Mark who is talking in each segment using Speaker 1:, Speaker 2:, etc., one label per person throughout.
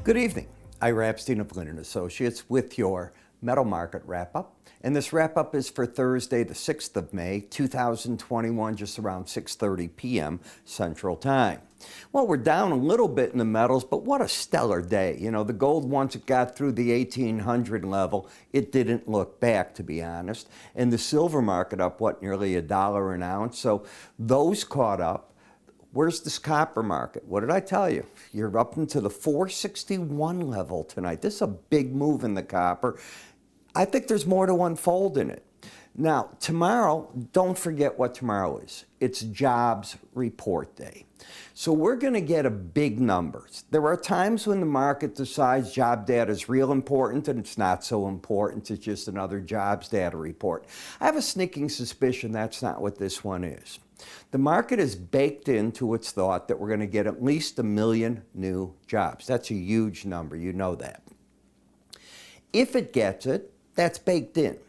Speaker 1: Good evening. Ira Epstein of Linn Associates with your metal market wrap-up. And this wrap-up is for Thursday, the 6th of May, 2021, just around 6:30 p.m. Central Time. Well, we're down a little bit in the metals, but what a stellar day. You know, the gold, once it got through the 1800 level, it didn't look back, to be honest. And the silver market up, nearly $1 an ounce. So those caught up. Where's this copper market? What did I tell you? You're up into the 461 level tonight. This is a big move in the copper. I think there's more to unfold in it. Now, tomorrow, don't forget what tomorrow is. It's jobs report day. So we're going to get a big numbers. There are times when the market decides job data is real important and it's not so important. It's just another jobs data report. I have a sneaking suspicion that's not what this one is. The market is baked into its thought that we're going to get at least 1 million new jobs. That's a huge number. You know that. If it gets it, that's baked in.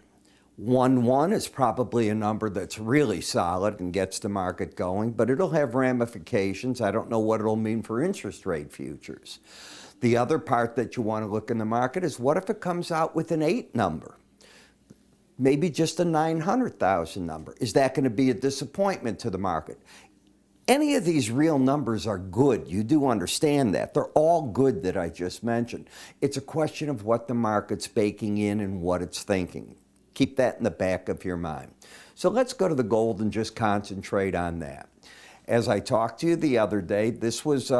Speaker 1: 1-1 is probably a number that's really solid and gets the market going, but it'll have ramifications. I don't know what it'll mean for interest rate futures. The other part that you want to look in the market is what if it comes out with an 8 number? Maybe just a 900,000 number. Is that going to be a disappointment to the market? Any of these real numbers are good. You do understand that. They're all good that I just mentioned. It's a question of what the market's baking in and what it's thinking. Keep that in the back of your mind. So let's go to the gold and just concentrate on that. As I talked to you the other day, this was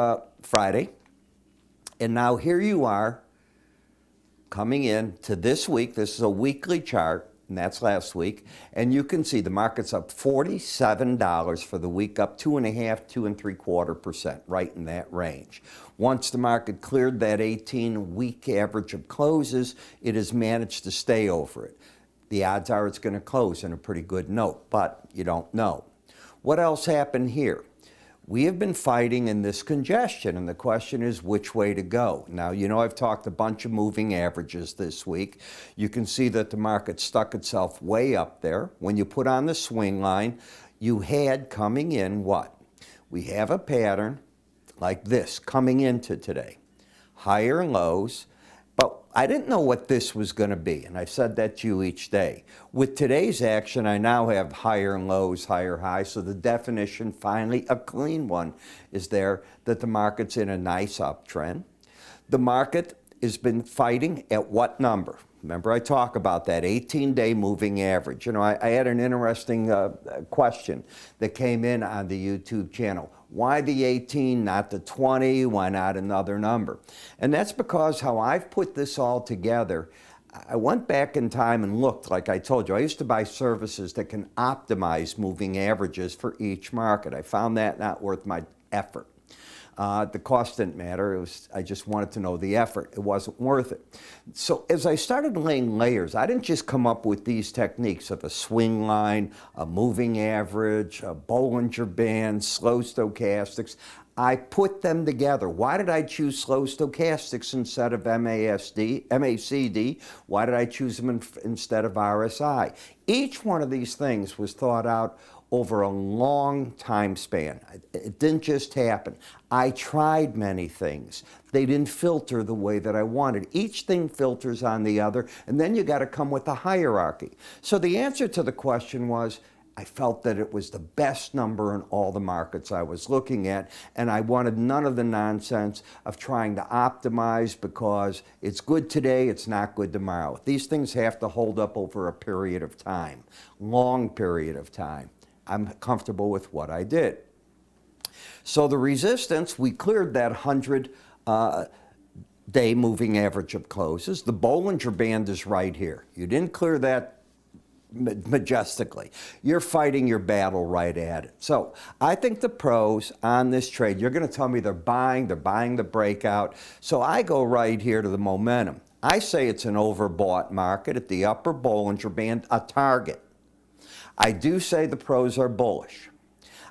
Speaker 1: Friday, and now here you are coming in to this week. This is a weekly chart. And that's last week. And you can see the market's up $47 for the week, up 2.5%, 2.75%, right in that range. Once the market cleared that 18-week average of closes, it has managed to stay over it. The odds are it's going to close in a pretty good note, but you don't know. What else happened here? We have been fighting in this congestion, and the question is which way to go. Now, you know I've talked a bunch of moving averages this week. You can see that the market stuck itself way up there. When you put on the swing line, you had coming in what? We have a pattern like this coming into today. Higher lows, but I didn't know what this was going to be, and I've said that to you each day. With today's action, I now have higher lows, higher highs, so the definition, finally a clean one, is there that the market's in a nice uptrend. The market has been fighting at what number? Remember I talk about that 18-day moving average. You know, I had an interesting question that came in on the YouTube channel. Why the 18, not the 20? Why not another number? And that's because how I've put this all together, I went back in time and looked, like I told you. I used to buy services that can optimize moving averages for each market. I found that not worth my effort. The cost didn't matter. I just wanted to know the effort. It wasn't worth it. So as I started laying layers, I didn't just come up with these techniques of a swing line, a moving average, a Bollinger Band, slow stochastics. I put them together. Why did I choose slow stochastics instead of MACD? Why did I choose them instead of RSI? Each one of these things was thought out over a long time span. It didn't just happen. I tried many things. They didn't filter the way that I wanted. Each thing filters on the other, and then you got to come with a hierarchy. So the answer to the question was, I felt that it was the best number in all the markets I was looking at, and I wanted none of the nonsense of trying to optimize because it's good today, it's not good tomorrow. These things have to hold up over a period of time, long period of time. I'm comfortable with what I did. So the resistance, we cleared that 100-day moving average of closes. The Bollinger Band is right here. You didn't clear that majestically. You're fighting your battle right at it. So I think the pros on this trade, you're going to tell me they're buying the breakout. So I go right here to the momentum. I say it's an overbought market at the upper Bollinger Band, a target. I do say the pros are bullish.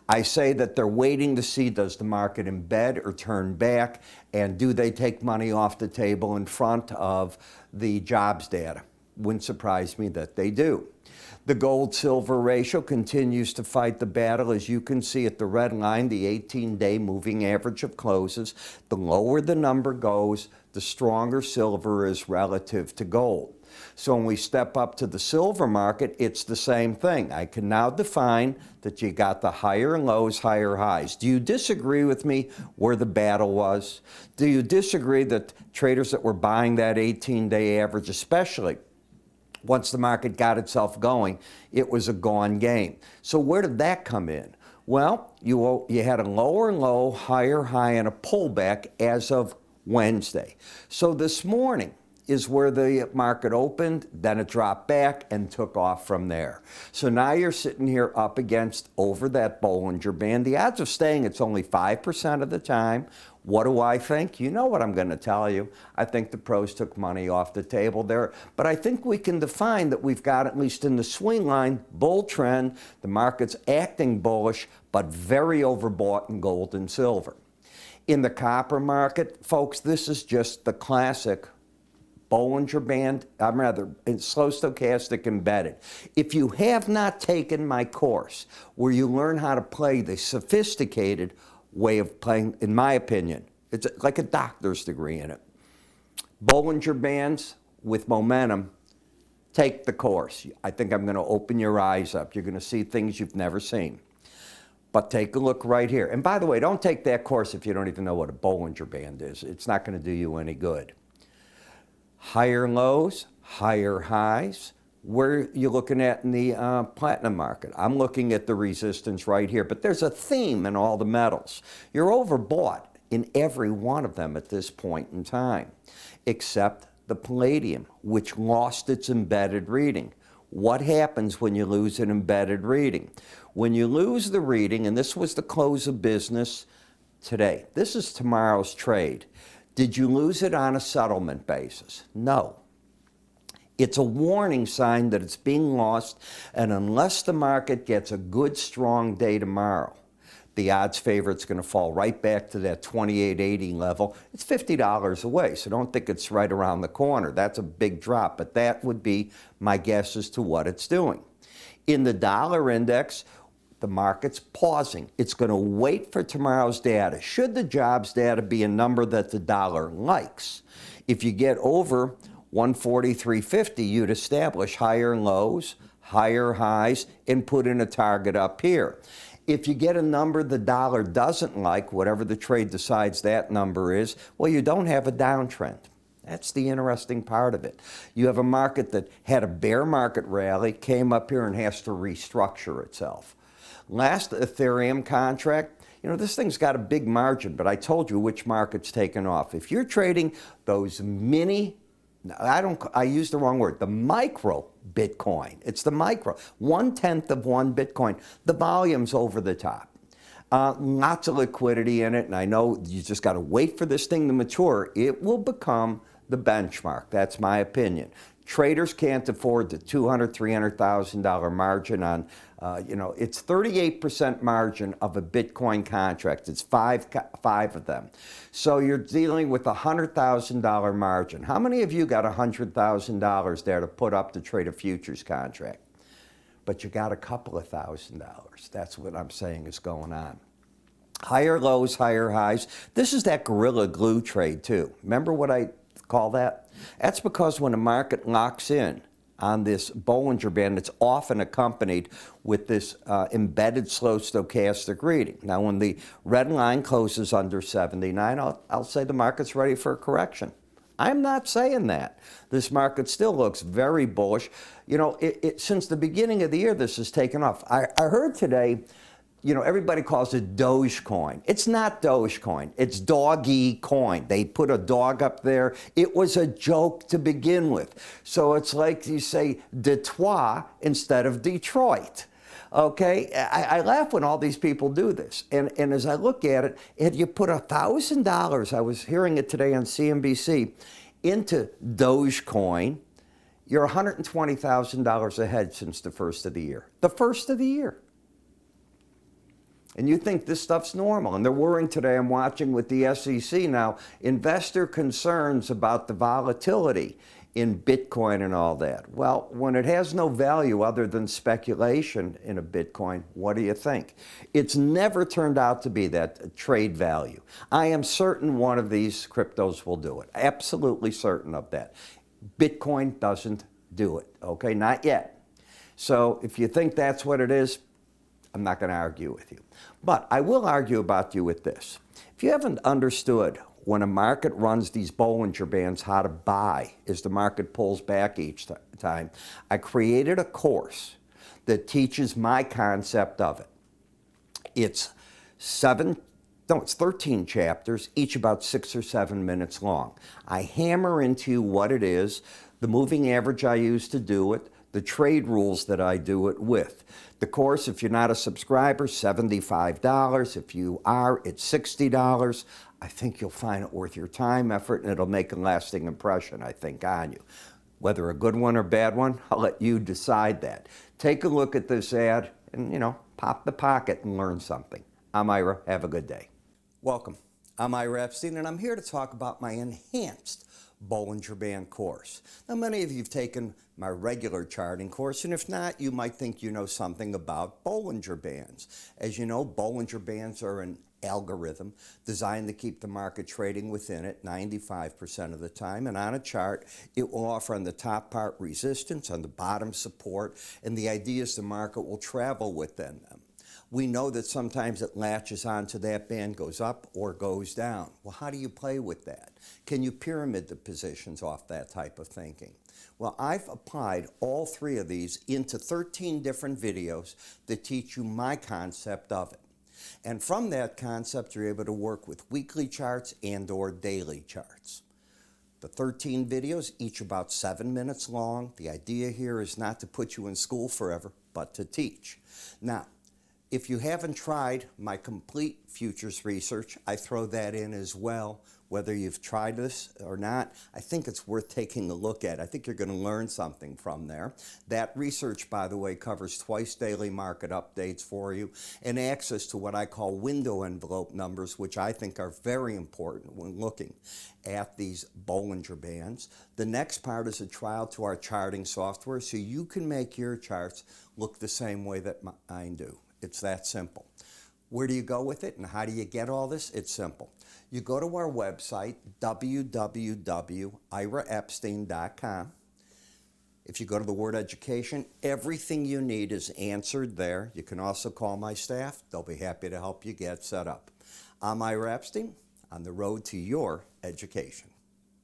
Speaker 1: I say that they're waiting to see, does the market embed or turn back, and do they take money off the table in front of the jobs data? Wouldn't surprise me that they do. The gold-silver ratio continues to fight the battle. As you can see at the red line, the 18-day moving average of closes. The lower the number goes, the stronger silver is relative to gold. So when we step up to the silver market, it's the same thing. I can now define that you got the higher lows, higher highs. Do you disagree with me where the battle was? Do you disagree that traders that were buying that 18-day average, especially once the market got itself going, it was a gone game? So where did that come in? Well, you had a lower low, higher high, and a pullback as of Wednesday. So this morning is where the market opened, then it dropped back and took off from there. So now you're sitting here up against over that Bollinger Band. The odds of staying, it's only 5% of the time. What do I think? You know what I'm going to tell you. I think the pros took money off the table there. But I think we can define that we've got, at least in the swing line, bull trend. The market's acting bullish, but very overbought in gold and silver. In the copper market, folks, this is just the classic Bollinger Band, slow stochastic embedded. If you have not taken my course where you learn how to play the sophisticated way of playing, in my opinion, it's like a doctor's degree in it. Bollinger Bands with momentum, take the course. I think I'm going to open your eyes up. You're going to see things you've never seen. But take a look right here. And by the way, don't take that course if you don't even know what a Bollinger Band is. It's not going to do you any good. Higher lows, higher highs. Where are you looking at in the platinum market? I'm looking at the resistance right here, but there's a theme in all the metals. You're overbought in every one of them at this point in time, except the palladium, which lost its embedded reading. What happens when you lose an embedded reading? When you lose the reading, and this was the close of business today, this is tomorrow's trade. Did you lose it on a settlement basis? No. It's a warning sign that it's being lost, and unless the market gets a good, strong day tomorrow, the odds favor it's going to fall right back to that 28.80 level. It's $50 away, so don't think it's right around the corner. That's a big drop, but that would be my guess as to what it's doing. In the dollar index, the market's pausing. It's going to wait for tomorrow's data. Should the jobs data be a number that the dollar likes, if you get over 143.50, you'd establish higher lows, higher highs, and put in a target up here. If you get a number the dollar doesn't like, whatever the trade decides that number is, well, you don't have a downtrend. That's the interesting part of it. You have a market that had a bear market rally, came up here and has to restructure itself. Last Ethereum contract, you know, this thing's got a big margin, but I told you which market's taken off. If you're trading those I used the wrong word, the micro Bitcoin. It's the micro, 1/10 of one Bitcoin. The volume's over the top. Lots of liquidity in it, and I know you just got to wait for this thing to mature. It will become the benchmark. That's my opinion. Traders can't afford the $200,000, $300,000 margin on, it's 38% margin of a Bitcoin contract. It's five of them. So you're dealing with a $100,000 margin. How many of you got $100,000 there to put up to trade a futures contract? But you got a couple of $1,000s. That's what I'm saying is going on. Higher lows, higher highs. This is that gorilla glue trade too. Remember what I call that? That's because when a market locks in on this Bollinger Band, it's often accompanied with this embedded slow stochastic reading. Now, when the red line closes under 79, I'll say the market's ready for a correction. I'm not saying that. This market still looks very bullish. You know, since the beginning of the year, this has taken off. I heard today, you know, everybody calls it Dogecoin. It's not Dogecoin. It's doggy coin. They put a dog up there. It was a joke to begin with. So it's like you say Detroit instead of Detroit. Okay? I laugh when all these people do this. And as I look at it, if you put $1,000, I was hearing it today on CNBC, into Dogecoin, you're $120,000 ahead since the first of the year. The first of the year. And you think this stuff's normal. And they're worrying today, I'm watching with the SEC now, investor concerns about the volatility in Bitcoin and all that. Well, when it has no value other than speculation in a Bitcoin, what do you think? It's never turned out to be that trade value. I am certain one of these cryptos will do it. Absolutely certain of that. Bitcoin doesn't do it, okay? Not yet. So if you think that's what it is, I'm not going to argue with you. But I will argue about you with this. If you haven't understood when a market runs these Bollinger Bands how to buy as the market pulls back each time, I created a course that teaches my concept of it. It's 13 chapters, each about 6 or 7 minutes long. I hammer into what it is, the moving average I use to do it, the trade rules that I do it with. The course, if you're not a subscriber, $75. If you are, it's $60. I think you'll find it worth your time, effort, and it'll make a lasting impression, I think, on you. Whether a good one or bad one, I'll let you decide that. Take a look at this ad and, pop the pocket and learn something. I'm Ira. Have a good day. Welcome. I'm Ira Epstein, and I'm here to talk about my enhanced Bollinger Band course. Now, many of you have taken my regular charting course, and if not, you might think you know something about Bollinger Bands. As you know, Bollinger Bands are an algorithm designed to keep the market trading within it 95% of the time, and on a chart, it will offer on the top part resistance, on the bottom support, and the idea is the market will travel within them. We know that sometimes it latches onto that band, goes up or goes down. Well, how do you play with that? Can you pyramid the positions off that type of thinking? Well, I've applied all 3 of these into 13 different videos that teach you my concept of it. And from that concept, you're able to work with weekly charts and or daily charts. The 13 videos, each about 7 minutes long. The idea here is not to put you in school forever, but to teach. Now, if you haven't tried my complete futures research, I throw that in as well. Whether you've tried this or not, I think it's worth taking a look at. I think you're going to learn something from there. That research, by the way, covers twice daily market updates for you and access to what I call window envelope numbers, which I think are very important when looking at these Bollinger Bands. The next part is a trial to our charting software so you can make your charts look the same way that mine do. It's that simple. Where do you go with it and how do you get all this? It's simple. You go to our website, www.iraepstein.com. If you go to the word education, everything you need is answered there. You can also call my staff. They'll be happy to help you get set up. I'm Ira Epstein, on the road to your education.